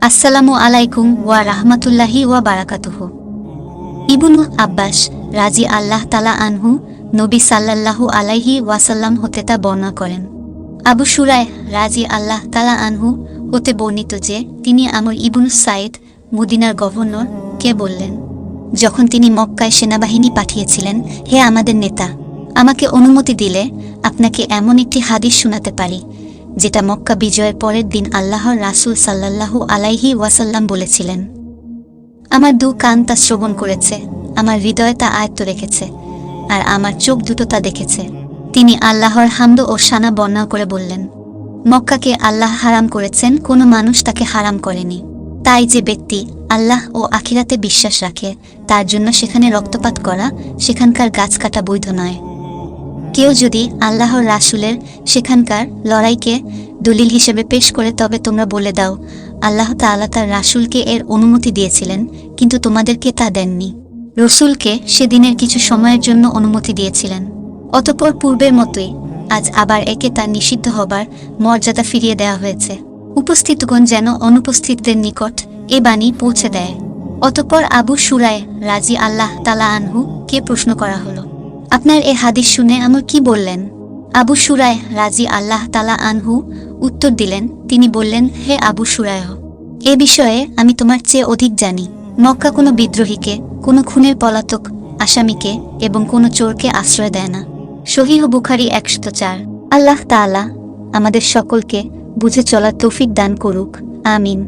আসসালামু আলাইকুম ওয়া রাহমাতুল্লাহি ওয়া বারাকাতুহু। ইবনু আব্বাস রাজি আল্লাহ তালা আনহু নবী সাল্লাল্লাহু আলাইহি ওয়াসাল্লাম হতে তা বর্ণনা করেন। আবু শুরায় রাজি আল্লাহ তালা আনহু হতে বর্ণিত যে তিনি আমর ইবনু সাইদ মদিনার গভর্নর কে বললেন, যখন তিনি মক্কায় সেনাবাহিনী পাঠিয়েছিলেন, হে আমাদের নেতা, আমাকে অনুমতি দিলে আপনাকে এমন একটি হাদিস শোনাতে পারি যেটা মক্কা বিজয়ের পরের দিন আল্লাহর রাসূল সাল্লাল্লাহু আলাইহি ওয়াসাল্লাম বলেছিলেন। আমার দু কান তা শ্রবণ করেছে, আমার হৃদয় তা আয়ত্ত রেখেছে, আর আমার চোখ দুটো তা দেখেছে। তিনি আল্লাহর হামদ ও শানা বর্ণনা করে বললেন, মক্কাকে আল্লাহ হারাম করেছেন, কোনো মানুষ তাকে হারাম করেনি। তাই যে ব্যক্তি আল্লাহ ও আখিরাতে বিশ্বাস রাখে তার জন্য সেখানে রক্তপাত করা, সেখানকার গাছ কাটা বৈধ নয়। কেউ যদি আল্লাহর রাসূলের সেখানকার লড়াইকে দলিল হিসেবে পেশ করে, তবে তোমরা বলে দাও, আল্লাহ তাআলা তার রাসূলকে এর অনুমতি দিয়েছিলেন, কিন্তু তোমাদেরকে তা দেননি। রসূলকে সেদিনের কিছু সময়ের জন্য অনুমতি দিয়েছিলেন। অতঃপর পূর্বের মতোই আজ আবার একে তার নিষিদ্ধ হবার মর্যাদা ফিরিয়ে দেওয়া হয়েছে। উপস্থিতগণ যেন অনুপস্থিতদের নিকট এ বাণী পৌঁছে দেয়। অতঃপর আবু শুরায় রাজি আল্লাহ তালা আনহু কে প্রশ্ন করা হলো, আপনার এ হাদিস শুনে আমর কি বললেন? আবু শুরায় রাজি আল্লাহ তালা আনহু উত্তর দিলেন, তিনি বললেন, হে আবু শুরায়, এ বিষয়ে আমি তোমার চেয়ে অধিক জানি। মক্কা কোনো বিদ্রোহীকে, কোনো খুনের পলাতক আসামিকে এবং কোনো চোরকে আশ্রয় দেয় না। সহিহ বুখারী 104। আল্লাহ তাআলা আমাদের সকলকে বুঝে চলার তৌফিক দান করুক। আমিন।